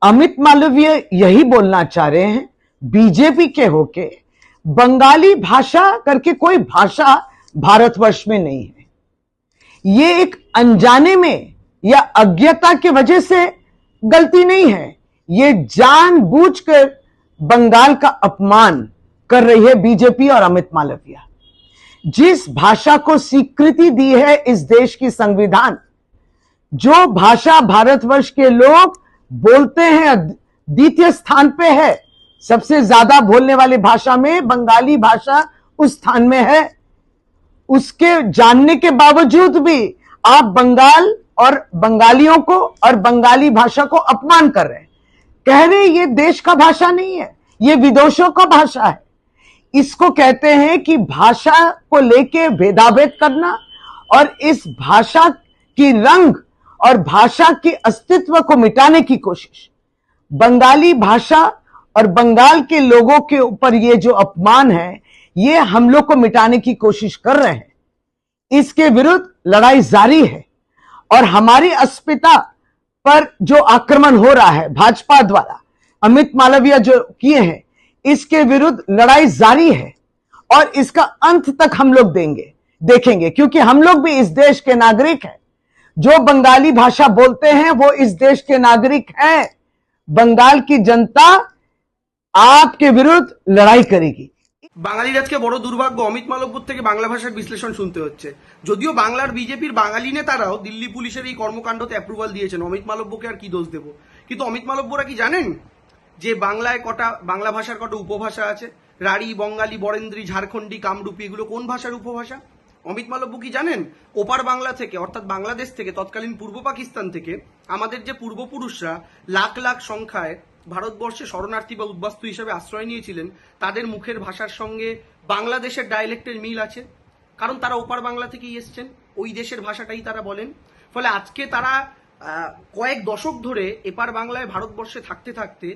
अमित मालवीय यही बोलना चाह रहे हैं बीजेपी के होके बंगाली भाषा करके कोई भाषा भारतवर्ष में नहीं है। ये एक अनजाने में या अज्ञता की वजह से गलती नहीं है, ये जानबूझकर बंगाल का अपमान कर रही है बीजेपी और अमित मालवीय। जिस भाषा को स्वीकृति दी है इस देश की संविधान, जो भाषा भारतवर्ष के लोग बोलते हैं द्वितीय स्थान पे है, सबसे ज्यादा बोलने वाली भाषा में बंगाली भाषा उस स्थान में है। उसके जानने के बावजूद भी आप बंगाल और बंगालियों को और बंगाली भाषा को अपमान कर रहे हैं, कह रहे ये देश का भाषा नहीं है, ये विदेशों का भाषा है। इसको कहते हैं कि भाषा को लेके भेदाभेद करना और इस भाषा की रंग और भाषा के अस्तित्व को मिटाने की कोशिश। बंगाली भाषा और बंगाल के लोगों के ऊपर ये जो अपमान है, ये हम लोग को मिटाने की कोशिश कर रहे हैं। इसके विरुद्ध लड़ाई जारी है और हमारी अस्मिता पर जो आक्रमण हो रहा है भाजपा द्वारा, अमित मालवीय जो किए हैं, इसके विरुद्ध लड़ाई जारी है और इसका अंत तक हम लोग देखेंगे, क्योंकि हम लोग भी इस देश के नागरिक हैं। जो बंगाली भाषा बोलते हैं वो इस देश के नागरिक हैं। बंगाल की जनता आपके विरुद्ध लड़ाई करेगी। বাঙালির আজকে বড় দুর্ভাগ্য, অমিত মালব্যর থেকে বাংলা ভাষার বিশ্লেষণ শুনতে হচ্ছে। যদিও বাংলার বিজেপির বাঙালি নেতারাও দিল্লি পুলিশের এই কর্মকাণ্ডতে অ্যাপ্রুভাল দিয়েছেন, অমিত মালব্যকে আর কি দোষ দেব। কিন্তু অমিত মালব্যরা কি জানেন যে বাংলায় বাংলা ভাষার কটা উপভাষা আছে? রাঢ়ী, বঙ্গালী, বরেন্দ্রী, ঝাড়খণ্ডী, কামরূপী, এগুলো কোন ভাষার উপভাষা? অমিত মালব্য কি জানেন? ওপার বাংলা থেকে, অর্থাৎ বাংলাদেশ থেকে, তৎকালীন পূর্ব পাকিস্তান থেকে আমাদের যে পূর্বপুরুষরা লাখ লাখ সংখ্যায় ভারতবর্ষে শরণার্থী বা উদ্বাস্তু হিসেবে আশ্রয় নিয়েছিলেন, তাদের মুখের ভাষার সঙ্গে বাংলাদেশের ডায়ালেক্টের মিল আছে, কারণ তারা ওপার বাংলা থেকেই এসছেন, ওই দেশের ভাষাটাই তারা বলেন। ফলে আজকে তারা কয়েক দশক ধরে এপার বাংলায় ভারতবর্ষে থাকতে থাকতে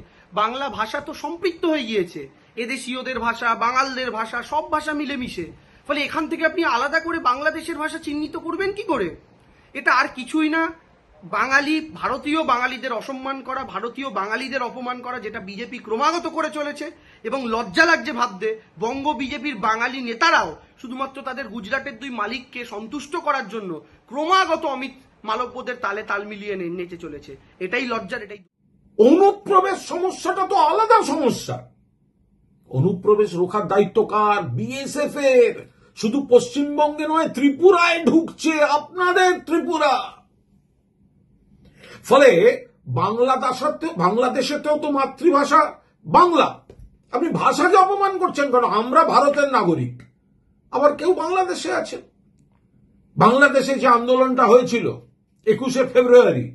বাংলা ভাষা তো সম্পৃক্ত হয়ে গিয়েছে এদেশীয়দের ভাষা, বাঙালদের ভাষা, সব ভাষা মিলেমিশে। ফলে এখান থেকে আপনি আলাদা করে বাংলাদেশের ভাষা চিহ্নিত করবেন কি করে? এটা আর কিছুই না, বাঙালি, ভারতীয় বাঙালিদের অসম্মান করা, ভারতীয় বাঙালিদের অপমান করা, যেটা বিজেপি ক্রমাগত করে চলেছে। এবং লজ্জা লাগছে ভাবতে, বঙ্গ বিজেপির বাঙালি নেতারাও শুধুমাত্র তাদের গুজরাটের দুই মালিককে সন্তুষ্ট করার জন্য ক্রমাগত অমিত মালব্যদের তালে তাল মিলিয়ে নেচে চলেছে। এটাই লজ্জার, এটাই। অনুপ্রবেশ সমস্যাটা তো আলাদা সমস্যা। অনুপ্রবেশ রোখার দায়িত্ব কার? বিএসএফ এর। শুধু পশ্চিমবঙ্গে নয়, ত্রিপুরায় ঢুকছে, আপনাদের ত্রিপুরা। ফলে বাংলাদেশেতেও তো মাতৃভাষা বাংলা। আপনি ভাষাকে অপমান করছেন কেন? আমরা ভারতের নাগরিক, আবার কেউ বাংলাদেশে আছেন। বাংলাদেশে যে আন্দোলনটা হয়েছিল 21শে ফেব্রুয়ারি,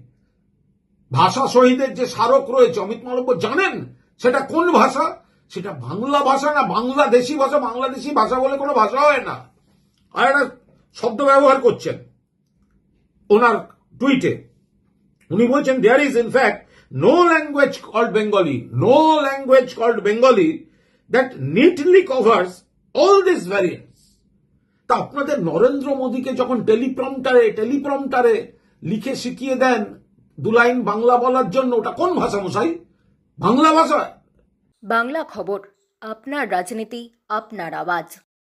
ভাষা শহীদের যে স্মারক রয়েছে, অমিত মালব্য জানেন সেটা কোন ভাষা? সেটা বাংলা ভাষা না বাংলাদেশি ভাষা। বাংলাদেশি ভাষা বলে কোনো ভাষা হয় না। আর একটা শব্দ ব্যবহার করছেন ওনার টুইটে, উনি বলছেন there is in fact no language called Bengali, no language called Bengali that neatly covers all this variants. তা আপনাদের নরেন্দ্র মোদীকে যখন টেলিপ্রম্পটারে লিখে শিখিয়ে দেন 2 লাইন বাংলা বলার জন্য, ওটা কোন ভাষা মশাই? বাংলা ভাষা। বাংলা খবর, আপনার রাজনীতি, আপনার আওয়াজ।